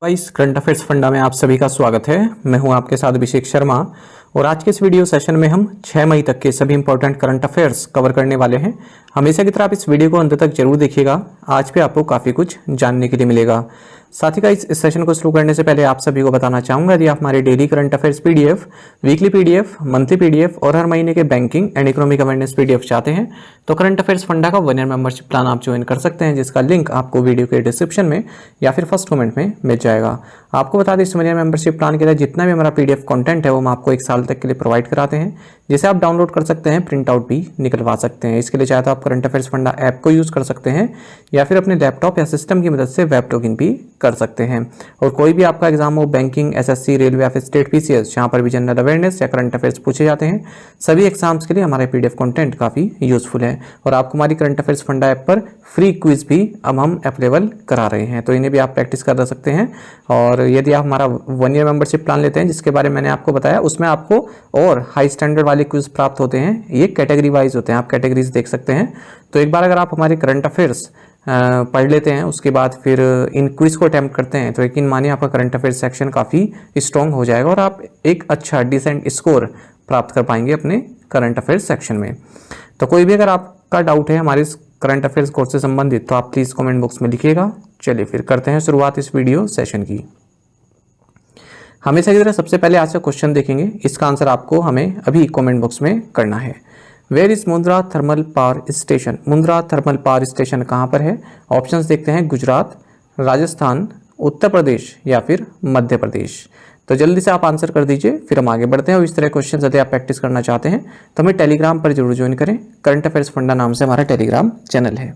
इस current affairs funda में आप सभी का स्वागत है। मैं हूं आपके साथ अभिषेक शर्मा और आज के इस वीडियो सेशन में हम 6 मई तक के सभी इंपॉर्टेंट करंट अफेयर्स कवर करने वाले हैं। हमेशा की तरह आप इस वीडियो को अंत तक जरूर देखिएगा, आज भी आपको काफ़ी कुछ जानने के लिए मिलेगा। साथ ही इस सेशन को शुरू करने से पहले आप सभी को बताना चाहूंगा, यदि आप हमारे daily current affairs PDF, weekly PDF, monthly PDF और हर महीने के banking and economic awareness PDF चाहते हैं तो करंट अफेयर्स फंडा का 1 ईयर मेंबरशिप प्लान आप ज्वाइन कर सकते हैं, जिसका लिंक आपको वीडियो के डिस्क्रिप्शन में या फिर फर्स्ट कमेंट में मिल जाएगा। आपको बता दें, इस 1 ईयर मेंबरशिप प्लान के लिए जितना भी हमारा पीडीएफ कंटेंट है वो हम आपको 1 साल तक के लिए प्रोवाइड कराते हैं, जिसे आप डाउनलोड कर सकते हैं, प्रिंट आउट भी निकलवा सकते हैं। इसके लिए चाहे तो आप करंट अफेयर्स फंडा ऐप को यूज कर सकते हैं या फिर अपने लैपटॉप या सिस्टम की मदद से वेब लॉगिन भी कर सकते हैं। और कोई भी आपका एग्जाम हो, बैंकिंग, एसएससी, रेलवे या फिर स्टेट पीसीएस, जहां पर भी जनरल अवेयरनेस या करंट अफेयर्स पूछे जाते हैं, सभी एग्जाम्स के लिए हमारे पीडीएफ कंटेंट काफी यूजफुल है। और आपको हमारी करंट अफेयर्स फंडा ऐप पर फ्री क्विज भी अब हम अवेलेबल करा रहे हैं, तो इन्हें भी आप प्रैक्टिस कर सकते हैं। और यदि आप हमारा 1 ईयर मेंबरशिप प्लान लेते हैं, जिसके बारे में मैंने आपको बताया, उसमें आपको और हाई स्टैंडर्ड वाले क्विज प्राप्त होते हैं। ये कैटेगरी वाइज होते हैं, आप कैटेगरीज देख सकते हैं। तो एक बार अगर आप हमारे करंट अफेयर्स पढ़ लेते हैं, उसके बाद फिर इन क्विज को अटेम्प्ट करते हैं, तो यकीन मानिए आपका करंट अफेयर्स सेक्शन काफ़ी स्ट्रॉन्ग हो जाएगा और आप एक अच्छा डिसेंट स्कोर प्राप्त कर पाएंगे अपने करंट अफेयर्स सेक्शन में। तो कोई भी अगर आपका डाउट है हमारे इस करंट अफेयर्स कोर्स से संबंधित, तो आप प्लीज़ कमेंट बॉक्स में लिखिएगा। चलिए फिर करते हैं शुरुआत इस वीडियो सेशन की। हमेशा की तरह सबसे पहले आज का क्वेश्चन देखेंगे, इसका आंसर आपको हमें अभी कमेंट बॉक्स में करना है। Where is Mundra thermal power station? Mundra thermal power station कहाँ पर है? ऑप्शंस देखते हैं, गुजरात, राजस्थान, उत्तर प्रदेश या फिर मध्य प्रदेश। तो जल्दी से आप आंसर कर दीजिए, फिर हम आगे बढ़ते हैं। और इस तरह क्वेश्चन यदि आप प्रैक्टिस करना चाहते हैं तो हमें टेलीग्राम पर जरूर ज्वाइन करें। करंट अफेयर्स फंडा नाम से हमारा टेलीग्राम चैनल है।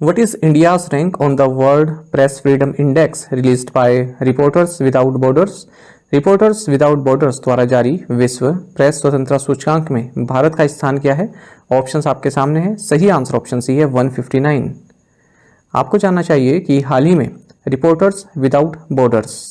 What is India's rank on the World Press Freedom Index released by Reporters Without Borders? Reporters without borders द्वारा जारी विश्व प्रेस स्वतंत्रता सूचकांक में भारत का स्थान क्या है? ऑप्शंस आपके सामने है। सही आंसर ऑप्शन सी है 159। आपको जानना चाहिए कि हाल ही में रिपोर्टर्स विदाउट बॉर्डर्स,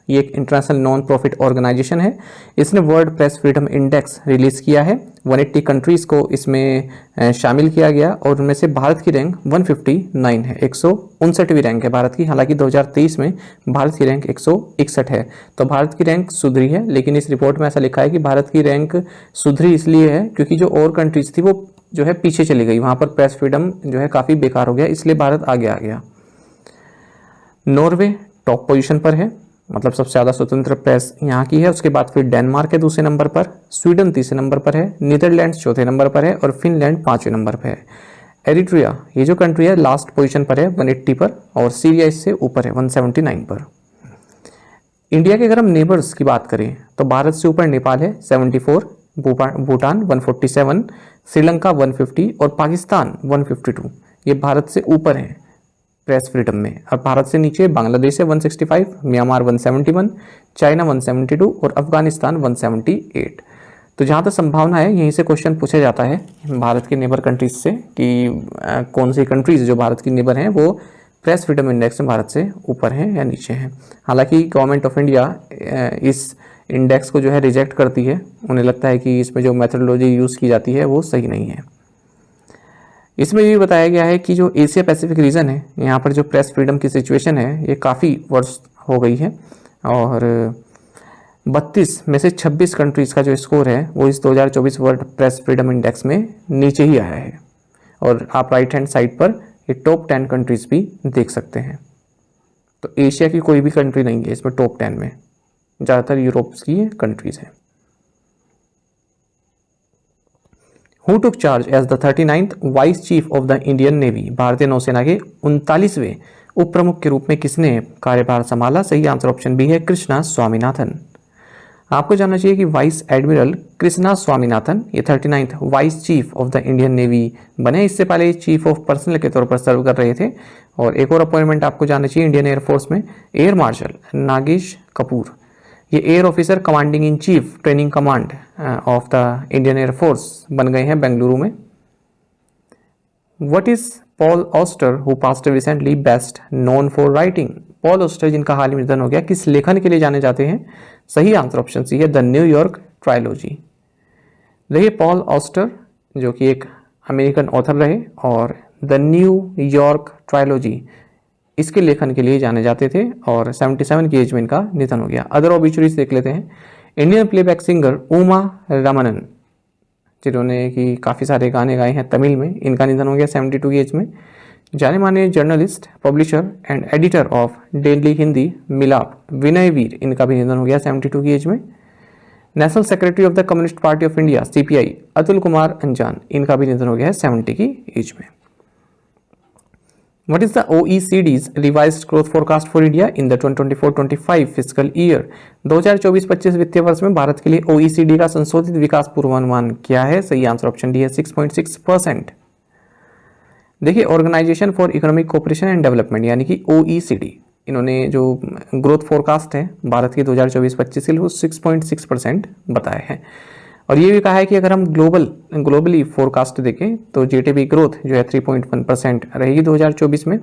ये एक इंटरनेशनल नॉन प्रॉफिट ऑर्गेनाइजेशन है, इसने world press freedom index release किया है। 180 कंट्रीज को इसमें शामिल किया गया और उनमें से भारत की रैंक 159 है। 159वीं रैंक है भारत की। हालांकि 2023 में भारत की रैंक 161 है, तो भारत की रैंक सुधरी है। लेकिन इस रिपोर्ट में ऐसा लिखा है कि भारत की रैंक सुधरी इसलिए है क्योंकि जो और कंट्रीज थी वो जो है पीछे चली गई, वहाँ पर प्रेस फ्रीडम जो है काफ़ी बेकार हो गया, इसलिए भारत आगे आ गया। नॉर्वे टॉप पोजीशन पर है, मतलब सबसे ज़्यादा स्वतंत्र प्रेस यहाँ की है। उसके बाद फिर डेनमार्क है दूसरे नंबर पर, स्वीडन तीसरे नंबर पर है, नीदरलैंड्स चौथे नंबर पर है और फिनलैंड 5वें नंबर पर है। एरिट्रिया, ये जो कंट्री है, लास्ट पोजीशन पर है 180 पर, और सीरिया इससे ऊपर है 179 पर। इंडिया के अगर हम नेबर्स की बात करें तो भारत से ऊपर नेपाल है 74, भूटान 147, श्रीलंका 150 और पाकिस्तान 152। ये भारत से ऊपर है प्रेस फ्रीडम में। और भारत से नीचे बांग्लादेश है 165, म्यांमार 171, चाइना 172 और अफगानिस्तान 178। तो जहाँ तक संभावना है यहीं से क्वेश्चन पूछा जाता है भारत के नेबर कंट्रीज से कि कौन सी कंट्रीज जो भारत की नेबर हैं वो प्रेस फ्रीडम इंडेक्स में भारत से ऊपर हैं या नीचे हैं। हालांकि गवर्नमेंट ऑफ इंडिया इस इंडेक्स को जो है रिजेक्ट करती है, उन्हें लगता है कि इसमें जो मेथोडोलॉजी यूज़ की जाती है वो सही नहीं है। इसमें ये बताया गया है कि जो एशिया पैसिफिक रीजन है, यहाँ पर जो प्रेस फ्रीडम की सिचुएशन है ये काफ़ी वर्ष हो गई है और 32 में से 26 कंट्रीज़ का जो स्कोर है वो इस 2024 वर्ल्ड प्रेस फ्रीडम इंडेक्स में नीचे ही आया है। और आप राइट हैंड साइड पर ये टॉप 10 कंट्रीज़ भी देख सकते हैं। तो एशिया की कोई भी कंट्री नहीं है इसमें टॉप 10 में, ज़्यादातर यूरोप की कंट्रीज़ हैं। Who took charge as the 39th vice chief of the Indian navy? भारतीय नौसेना के 39वें उप प्रमुख के रूप में किसने कार्यभार संभाला? सही आंसर ऑप्शन बी है कृष्णा स्वामीनाथन। आपको जानना चाहिए कि वाइस एडमिरल कृष्णा स्वामीनाथन ये 39th vice chief of the Indian navy बने। इससे पहले चीफ ऑफ पर्सनल के तौर पर सर्व कर रहे थे। और एक और अपॉइंटमेंट आपको जानना चाहिए इंडियन एयरफोर्स में, एयर मार्शल नागेश कपूर ये air officer commanding in chief training command of the Indian air force बन गए हैं बेंगलुरु में। What is Paul Auster who passed recently best known for writing? Paul Auster जिनका हाल ही में निधन हो गया, किस लेखन के लिए जाने जाते हैं? सही आंसर ऑप्शन सी है, द न्यूयॉर्क ट्रायलॉजी। देखिए पॉल ऑस्टर जो कि एक अमेरिकन ऑथर रहे और द न्यूयॉर्क ट्रायलॉजी इसके लेखन के लिए जाने जाते थे और 77 की एज में इनका निधन हो गया। अदर ऑबिचुरीज देख लेते हैं। Indian playback singer Uma Ramanan जिन्होंने कि काफ़ी सारे गाने गाए हैं तमिल में, इनका निधन हो गया 72 की एज में। जाने माने journalist, publisher and editor of daily Hindi मिलाप विनय वीर, इनका भी निधन हो गया 72 की एज में। National secretary of the communist party of India CPI Atul Kumar अंजान, इनका भी निधन हो गया है 70 की एज में। What is the OECD's revised growth forecast for India in the 2024-25 fiscal year? 2024-25 वित्तीय वर्ष में भारत के लिए OECD का संशोधित विकास पूर्वानुमान क्या है? सही आंसर ऑप्शन डी है 6.6%। देखिए organisation for economic cooperation and development यानी कि OECD, इन्होंने जो ग्रोथ फोरकास्ट है भारत की 2024-25 के लिए वो 6.6% बताए हैं। और ये भी कहा है कि अगर हम ग्लोबली फोरकास्ट देखें तो GDP ग्रोथ जो है 3.1% रहेगी 2024 में,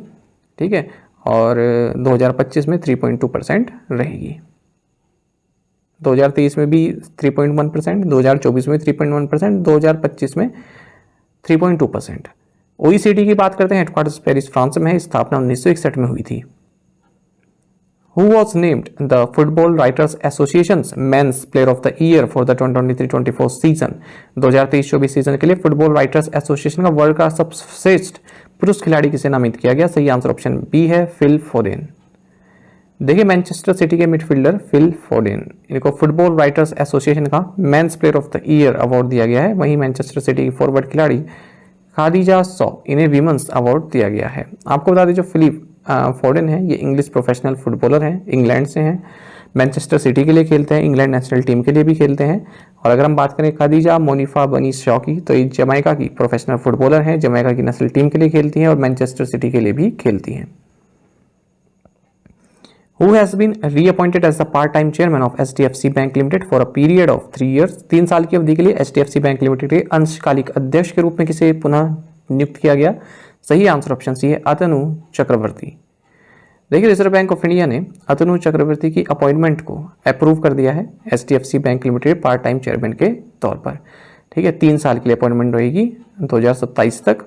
ठीक है, और 2025 में 3.2% रहेगी। 2023 में भी 3.1%, 2024 में 3.1%, 2025 में 3.2%। OECD की बात करते हैं, हेडक्वार्टर्स पेरिस फ्रांस में है, स्थापना 1961 में हुई थी। Who was named the Football Writers Association's Men's Player of the Year for the 2023-24 season? 2023-24 season के लिए फुटबॉल राइटर्स एसोसिएशन का वर्ल्ड का सर्वश्रेष्ठ पुरुष खिलाड़ी किसे नामित किया गया? सही आंसर ऑप्शन बी है, फिल फोडेन। देखिए मैनचेस्टर सिटी के मिडफील्डर फिल फोडेन, इनको फुटबॉल राइटर्स एसोसिएशन का men's player of the year award दिया गया है। वहीं मैनचेस्टर सिटी की फॉरवर्ड खिलाड़ी खादिजा सौ, इन्हें विमेंस अवार्ड दिया गया है। आपको बता दें जो फिलिप फोडेन है ये इंग्लिश प्रोफेशनल फुटबॉलर हैं, इंग्लैंड से हैं, मैनचेस्टर सिटी के लिए खेलते हैं, इंग्लैंड नेशनल टीम के लिए भी खेलते हैं। और अगर हम बात करें खादिजा मोनिफा बनी शॉ की, तो ये जमैका की प्रोफेशनल फुटबॉलर हैं, जमैका की नेशनल टीम के लिए खेलती हैं और मैनचेस्टर सिटी के लिए भी खेलती हैं। Who has been reappointed as the part-time chairman of HDFC Bank Limited for a period of 3 years? 3 साल की अवधि के लिए HDFC बैंक लिमिटेड के अंशकालिक अध्यक्ष के रूप में किसे पुनः नियुक्त किया गया? सही आंसर ऑप्शन सी है, अतनु चक्रवर्ती। देखिए रिजर्व बैंक ऑफ इंडिया ने अतनु चक्रवर्ती की अपॉइंटमेंट को अप्रूव कर दिया है HDFC bank limited part time chairman के तौर पर, ठीक है। 3 साल के लिए अपॉइंटमेंट रहेगी 2027 तक।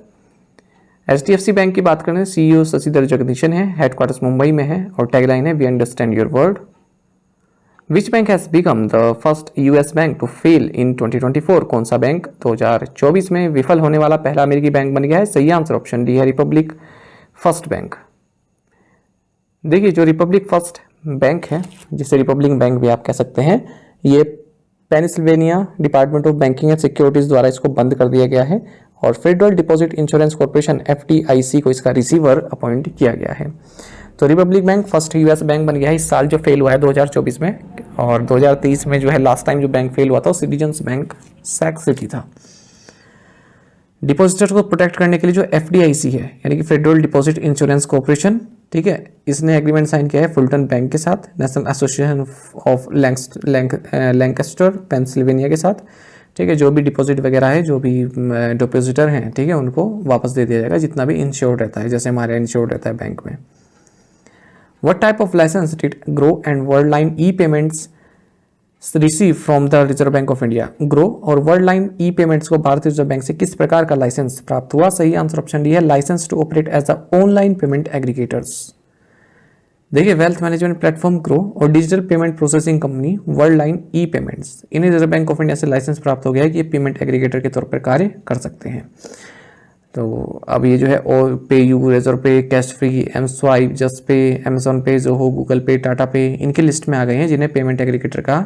HDFC बैंक की बात करें, CEO शशिधर जगदीशन है, हेडक्वार्टर्स मुंबई में है और टैगलाइन है we understand your world. Which bank has become the first US bank to fail in 2024? कौन सा बैंक 2024 में विफल होने वाला पहला अमेरिकी बैंक बन गया है? सही आंसर ऑप्शन डी है, रिपब्लिक फर्स्ट बैंक। देखिए जो रिपब्लिक फर्स्ट बैंक है, जिसे रिपब्लिक बैंक भी आप कह सकते हैं, ये Pennsylvania department of banking and securities द्वारा इसको बंद कर दिया गया है और federal deposit insurance corporation FDIC को इसका रिसीवर अपॉइंट किया गया है। तो Republic bank first US bank बन गया है इस साल जो फेल हुआ है 2024 में। और 2023 में जो है लास्ट टाइम जो बैंक फेल हुआ था सिटीजन्स बैंक सैक सिटी था। डिपॉजिटर को प्रोटेक्ट करने के लिए जो FDIC है यानी कि फेडरल डिपॉजिट इंश्योरेंस कॉर्पोरेशन, ठीक है, इसने एग्रीमेंट साइन किया है फुलटन बैंक के साथ, national association of Lancaster Pennsylvania के साथ, ठीक है। जो भी डिपॉजिट वगैरह है, जो भी डिपॉजिटर हैं, ठीक है, उनको वापस दे दिया जाएगा जितना भी इंश्योर्ड रहता है, जैसे हमारे इंश्योर्ड रहता है बैंक में। What type of license did Grow and Worldline e-payments receive from the Reserve Bank of India? Grow और Worldline e-payments को भारतीय रिजर्व बैंक से किस प्रकार का लाइसेंस प्राप्त हुआ? सही आंसर ऑप्शन डी है, licence to operate as the online payment aggregators. देखिए वेल्थ मैनेजमेंट प्लेटफॉर्म ग्रो और digital payment processing company Worldline e payments, इन्हें रिजर्व बैंक ऑफ इंडिया से लाइसेंस प्राप्त हो गया है कि ये पेमेंट एग्रीगेटर के तौर पर कार्य कर सकते हैं। तो अब ये जो है और पे यू, रेजर पे, कैश फ्री, एमस्वाइप, जस्ट पे, अमेजोन पे, जोहो, गूगल पे, टाटा पे, इनकी लिस्ट में आ गए हैं जिन्हें पेमेंट एग्रीगेटर का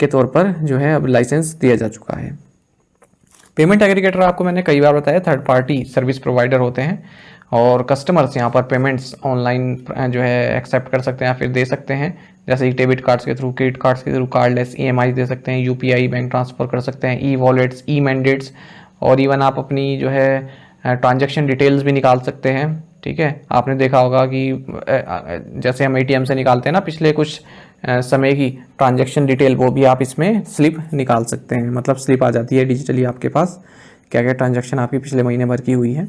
के तौर पर जो है अब लाइसेंस दिया जा चुका है। पेमेंट एग्रीगेटर आपको मैंने कई बार बताया थर्ड पार्टी सर्विस प्रोवाइडर होते हैं और कस्टमर्स यहाँ पर पेमेंट्स ऑनलाइन जो है एक्सेप्ट कर सकते हैं या फिर दे सकते हैं, जैसे डेबिट कार्ड्स के थ्रू, क्रेडिट कार्ड्स के थ्रू कार्डलेस EMI दे सकते हैं, UPI बैंक ट्रांसफ़र कर सकते हैं, ई-वॉलेट्स, ई-मैंडेट्स, और इवन आप अपनी जो है ट्रांजैक्शन डिटेल्स भी निकाल सकते हैं। ठीक है, आपने देखा होगा कि जैसे हम ATM से निकालते हैं ना पिछले कुछ समय की ट्रांजैक्शन डिटेल, वो भी आप इसमें स्लिप निकाल सकते हैं। मतलब स्लिप आ जाती है डिजिटली आपके पास, क्या क्या ट्रांजैक्शन आपकी पिछले महीने भर की हुई है।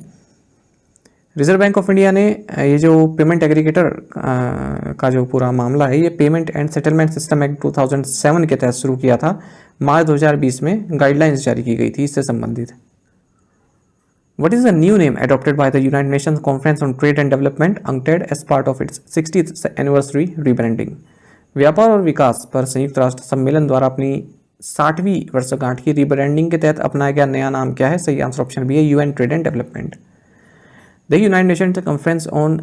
रिजर्व बैंक ऑफ इंडिया ने ये जो पेमेंट एग्रीगेटर का जो पूरा मामला है, ये payment and settlement system act 2007 के तहत शुरू किया था। मार्च 2020 में गाइडलाइंस जारी की गई थी इससे संबंधित। What is the new name adopted by the United Nations Conference on Trade and Development, UNCTAD, as part of its 60th anniversary rebranding? व्यापार और विकास पर संयुक्त राष्ट्र सम्मेलन द्वारा अपनी 60वीं वर्षगांठ की रिब्रांडिंग के तहत अपनाया गया नया नाम क्या है? सही आंसर ऑप्शन बी है, UN trade and development. The United Nations conference on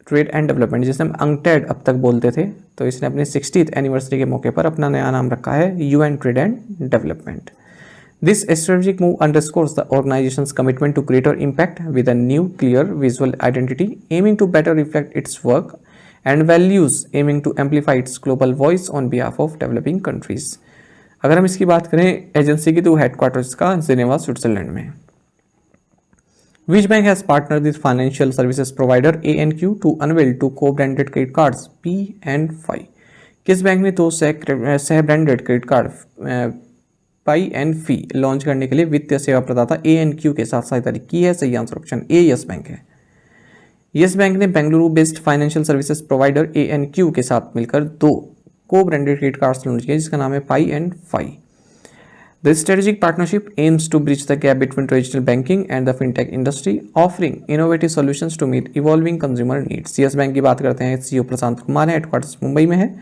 trade and development, जिसे हम UNCTAD अब तक बोलते थे, तो इसने अपनी 60th एनिवर्सरी के मौके पर अपना नया नाम रखा है UN trade and development. This strategic move underscores the organization's commitment to greater impact with a new, clear visual identity, aiming to better reflect its work and values, aiming to amplify its global voice on behalf of developing countries. अगर हम इसकी बात करें agency की, तो headquarters का Geneva Switzerland में। Which bank has partnered with financial services provider ANQ to unveil two co-branded credit cards P and Phi? किस बैंक ने दो सह branded credit card pi and fee launch करने के लिए वित्तीय सेवा प्रदाता ANQ के साथ साझेदारी की है? सही answer option A, yes bank है। यस बैंक ने Bengaluru based financial services provider ANQ के साथ मिलकर दो को ब्रांडेड क्रेडिट कार्ड्स लॉन्च किए, जिसका नाम है pi and fi. The strategic partnership aims to bridge the gap between traditional banking and the fintech industry, offering innovative solutions to meet evolving consumer needs. Yes bank की बात करते हैं, CEO Prashant Kumar है, headquarters Mumbai में है।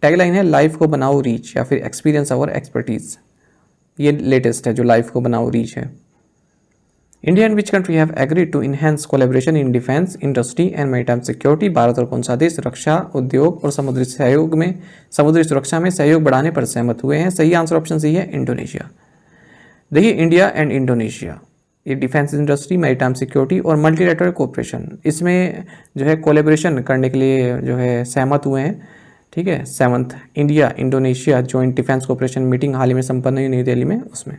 टैगलाइन है life को बनाओ रीच, या फिर एक्सपीरियंस और एक्सपर्टीज। ये लेटेस्ट है जो लाइफ को बनाओ रीच है। India and which country have agreed to enhance collaboration in defence industry and maritime security? Bharat और कौन सा देश रक्षा उद्योग और समुद्री सुरक्षा में सहयोग बढ़ाने पर सहमत हुए हैं? सही आंसर ऑप्शन सी है, इंडोनेशिया। देखिए, इंडिया एंड इंडोनेशिया ये डिफेंस इंडस्ट्री, मैरीटाइम सिक्योरिटी और मल्टीलेटरल कोऑपरेशन, इसमें जो है कोलैबोरेशन करने के लिए जो है सहमत हुए हैं। ठीक है, 7th India Indonesia joint defence cooperation meeting हाल ही में संपन्न हुई नई दिल्ली में, उसमें।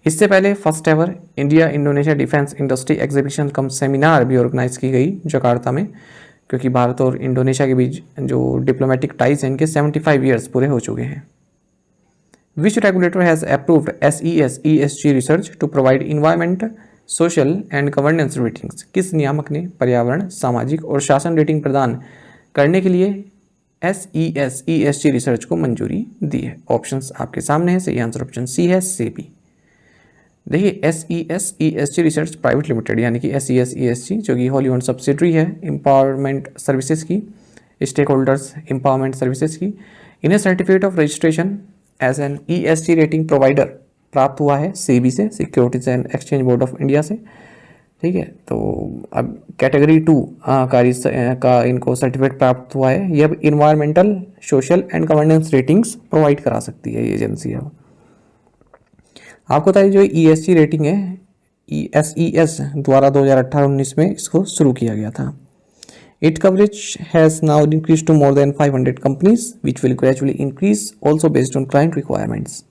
इससे पहले first ever India Indonesia defence industry exhibition cum seminar भी ऑर्गेनाइज की गई जकार्ता में, क्योंकि भारत और इंडोनेशिया के बीच जो डिप्लोमेटिक टाइज हैं इनके 75 ईयर्स पूरे हो चुके हैं। Which regulator has approved SES ESG research to provide environment, social and governance ratings? किस नियामक ने पर्यावरण, सामाजिक और शासन रेटिंग प्रदान करने के लिए SES ESG रिसर्च को मंजूरी दी है? ऑप्शंस आपके सामने है, सही आंसर ऑप्शन सी है, SEBI। देखिए, SES ESG research private limited यानी कि SES ESG, जो कि होली ओन्ड सब्सिडरी है एम्पावरमेंट सर्विसेज की, स्टेक होल्डर्स एम्पावरमेंट सर्विसेज की, इन्हें certificate of registration as an ESG rating provider प्राप्त हुआ है SEBI से, securities and exchange board of India से। ठीक है, तो अब कैटेगरी 2 का इनको सर्टिफिकेट प्राप्त हुआ है। ये अब environmental, social and governance ratings provide करा सकती है ये एजेंसी। अब आपको बताइए, जो ESG रेटिंग है SES द्वारा 2018-19 में इसको शुरू किया गया था। It coverage has now increase to more than 500 companies which will gradually increase also based on client requirements.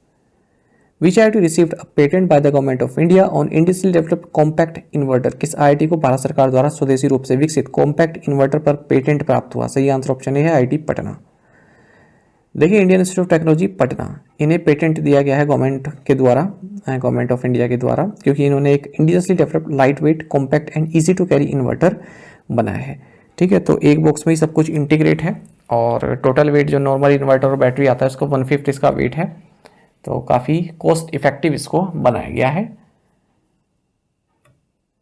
Which IIT received a patent by the Government of India on industrially developed compact inverter? किस IIT को भारत सरकार द्वारा स्वदेशी रूप से विकसित compact inverter पर patent प्राप्त हुआ? सही आंसर ऑप्शन है IIT पटना। देखिए, Indian institute of technology Patna, इन्हें पेटेंट दिया गया है गवर्नमेंट के द्वारा, गवर्नमेंट ऑफ इंडिया के द्वारा, क्योंकि इन्होंने एक industrially developed lightweight compact and easy to carry inverter बनाया है। ठीक है, तो एक बॉक्स में ही सब कुछ इंटीग्रेट है, और टोटल वेट जो नॉर्मल इन्वर्टर और बैटरी आता है उसको 1/5 इसका वेट है, तो काफ़ी कॉस्ट इफेक्टिव इसको बनाया गया है।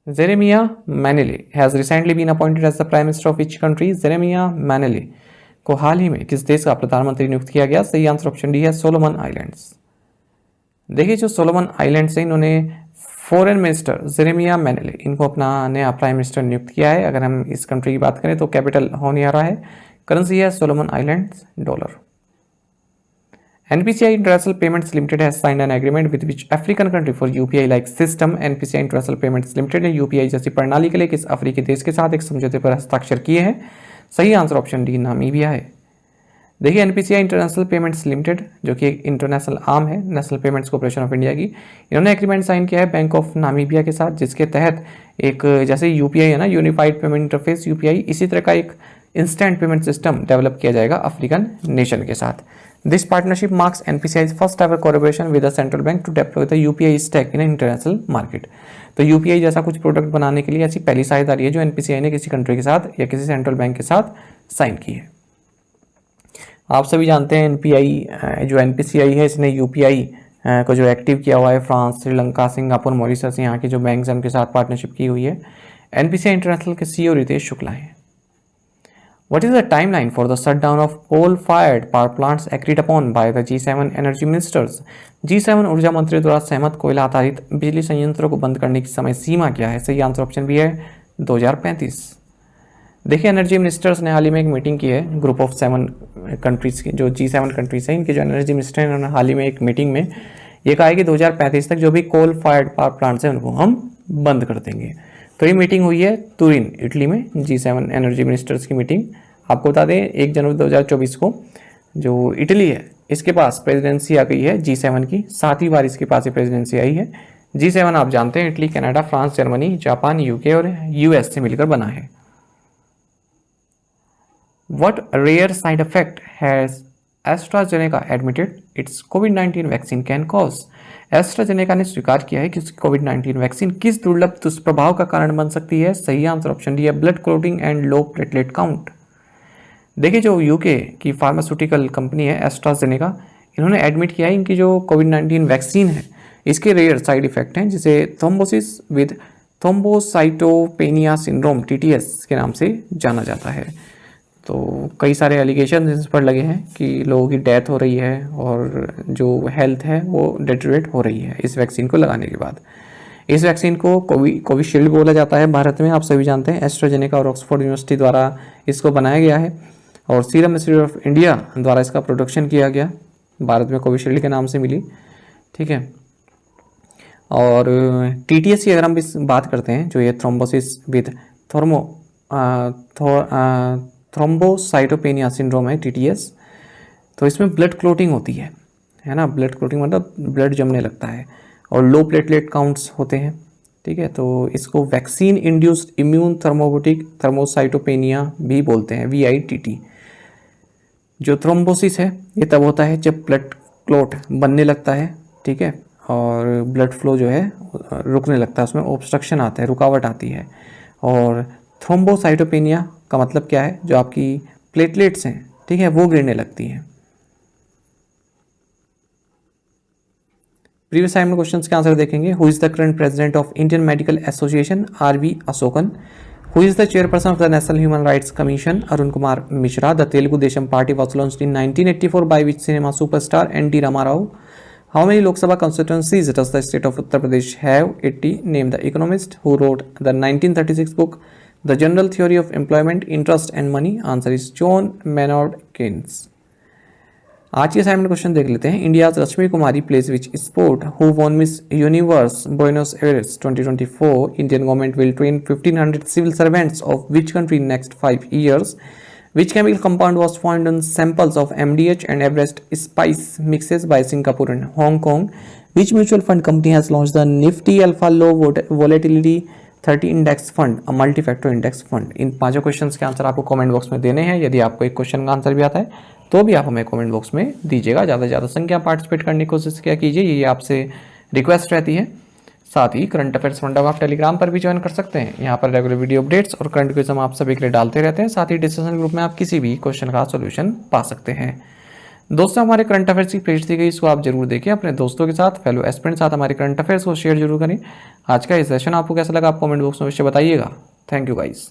Jeremiah Manele has recently been appointed as the prime minister of which country? Jeremiah Manele को हाल ही में किस देश का प्रधानमंत्री नियुक्त किया गया? सही आंसर ऑप्शन डी है, सोलोमन आइलैंड्स। देखिए, जो सोलोमन आइलैंड्स हैं, इन्होंने फॉरेन मिनिस्टर जेरेमिया मैनेले, इनको अपना नया प्राइम मिनिस्टर नियुक्त किया है। अगर हम इस कंट्री की बात करें तो कैपिटल होनियारा है, करेंसी है Solomon islands dollar. NPCI International Payments Limited has signed an agreement with which African country for UPI-like system? NPCI International Payments Limited ने UPI जैसी प्रणाली के लिए किस अफ्रीकी देश के साथ एक समझौते पर हस्ताक्षर किए हैं? सही आंसर ऑप्शन डी, नामीबिया है। देखिए एनपीसीआई इंटरनेशनल पेमेंट्स लिमिटेड जो कि एक इंटरनेशनल आर्म है national payments corporation of India की, इन्होंने एग्रीमेंट साइन किया है बैंक ऑफ नामीबिया के साथ, जिसके तहत एक जैसे यूपीआई है ना, यूनिफाइड पेमेंट इंटरफेस यूपीआई, इसी तरह का एक इंस्टेंट पेमेंट सिस्टम डेवलप किया जाएगा अफ्रीकन नेशन के साथ। This partnership marks NPCI first ever collaboration with the central bank to develop the UPI stack in international market. तो यूपीआई जैसा कुछ प्रोडक्ट बनाने के लिए ऐसी पहली साझेदारी है जो एनपीसीआई ने किसी कंट्री के साथ या किसी सेंट्रल बैंक के साथ साइन की है। आप सभी जानते हैं एनपीआई जो एनपीसीआई है इसने यूपीआई को जो एक्टिव किया हुआ है फ्रांस, श्रीलंका, सिंगापुर, मॉरिशस, यहाँ के जो बैंक हैं उनके साथ पार्टनरशिप की हुई है। एनपीसीआई इंटरनेशनल के सीईओ रितेश शुक्ला हैं। What is the timeline for the shutdown of coal-fired power plants agreed upon by the G7 energy ministers? G7 ऊर्जा मंत्री द्वारा सहमत कोयला आधारित बिजली संयंत्रों को बंद करने की समय सीमा क्या है? सही आंसर ऑप्शन बी है 2035। देखिए एनर्जी मिनिस्टर्स ने हाल ही में एक मीटिंग की है, ग्रुप ऑफ 7 कंट्रीज की, जो G7 कंट्रीज हैं इनके जो एनर्जी मिनिस्टर हैं उन्होंने हाल ही में एक मीटिंग में ये कहा है कि 2035 तक जो भी कोल फायर्ड पावर प्लांट्स हैं उनको हम बंद कर देंगे। तो ये मीटिंग हुई है तुरिन इटली में, G7 एनर्जी मिनिस्टर्स की मीटिंग। आपको बता दें 1 जनवरी 2024 को जो इटली है इसके पास प्रेसिडेंसी आ गई है G7 की, 7वीं बार इसके पास ये प्रेसिडेंसी आई है। G7 आप जानते हैं Italy, Canada, France, Germany, Japan, UK और यूएस से मिलकर बना है। What rare side effect has AstraZeneca admitted its COVID-19 vaccine can cause? AstraZeneca ने स्वीकार किया है कि उसकी कोविड-19 वैक्सीन किस दुर्लभ दुष्प्रभाव का कारण बन सकती है? सही आंसर ऑप्शन डी है blood clotting and low platelet count. देखिए जो यूके की फार्मास्यूटिकल कंपनी है एस्ट्राजेनेका, इन्होंने एडमिट किया है इनकी जो कोविड-19 वैक्सीन है इसके रेयर साइड इफेक्ट हैं जिसे thrombosis with thrombocytopenia syndrome TTS के नाम से जाना जाता है। तो कई सारे एलिगेशन इस पर लगे हैं कि लोगों की डेथ हो रही है और जो हेल्थ है वो डिटेरियोरेट हो रही है इस वैक्सीन को लगाने के बाद। इस वैक्सीन को कोविशील्ड बोला जाता है भारत में, आप सभी जानते हैं। एस्ट्राजेनेका और ऑक्सफोर्ड यूनिवर्सिटी द्वारा इसको बनाया गया है और सीरम इंस्टीट्यूट ऑफ इंडिया द्वारा इसका प्रोडक्शन किया गया, भारत में कोविशील्ड के नाम से मिली, ठीक है। और TTS की अगर हम इस बात करते हैं, जो ये थ्रोम्बोसिस विद थ्रोम्बोसाइटोपेनिया सिंड्रोम है TTS, तो इसमें ब्लड क्लोटिंग होती है ना, ब्लड क्लोटिंग मतलब ब्लड जमने लगता है और लो प्लेटलेट काउंट्स होते हैं, ठीक है। तो इसको वैक्सीन इंड्यूस्ड इम्यून थर्मोबोटिक थर्मोसाइटोपेनिया भी बोलते हैं, VITT। जो थ्रोम्बोसिस है ये तब होता है जब ब्लड क्लॉट बनने लगता है, ठीक है, और ब्लड फ्लो जो है रुकने लगता है, उसमें ऑब्स्ट्रक्शन आता है, रुकावट आती है। और थ्रोम्बोसाइटोपेनिया का मतलब क्या है? जो आपकी प्लेटलेट्स हैं, ठीक है, वो गिरने लगती हैं। प्रीवियस टाइम में क्वेश्चंस के आंसर देखेंगे। Who is the current president of Indian medical association? RV Ashokan. Who is the chairperson of the national human rights commission? Arun Kumar Mishra. The Telugu Desam party was launched in 1984 by which cinema superstar NT Ramarao? How many Lok Sabha constituencies does the state of Uttar Pradesh have? 80. Name the economist who wrote the 1936 book The General Theory of Employment, Interest and Money? Answer is John Maynard Keynes. आज के assignment question देख लेते हैं। India's Rashmi Kumari plays which sport? Who won Miss Universe Buenos Aires 2024? Indian government will train 1500 civil servants of which country in next 5 years? Which chemical compound was found on samples of MDH and Everest spice mixes by Singapore and Hong Kong? Which mutual fund company has launched the Nifty Alpha Low Volatility 30 Index Fund, a multi-factor index fund? इन पांचों questions के answer आपको comment box में देने हैं। यदि आपको एक question का आंसर भी आता है तो भी आप हमें कमेंट बॉक्स में दीजिएगा। ज़्यादा से ज़्यादा संख्या पार्टिसिपेट करने की कोशिश किया कीजिए, ये आपसे रिक्वेस्ट रहती है। साथ ही करंट अफेयर्स फंडा आप टेलीग्राम पर भी ज्वाइन कर सकते हैं। यहाँ पर रेगुलर वीडियो अपडेट्स और करंट क्विज हम आप सभी के लिए डालते रहते हैं। साथ ही डिस्कशन ग्रुप में आप किसी भी क्वेश्चन का सोल्यूशन पा सकते हैं। दोस्तों हमारे करंट अफेयर्स की प्लेलिस्ट दी गई, इसको आप जरूर देखिए, अपने दोस्तों के साथ, फेलो एस्पिरेंट साथ हमारे करंट अफेयर्स को शेयर जरूर करें। आज का ये सेशन आपको कैसा लगा आप कमेंट बॉक्स में अवश्य बताइएगा। Thank you guys.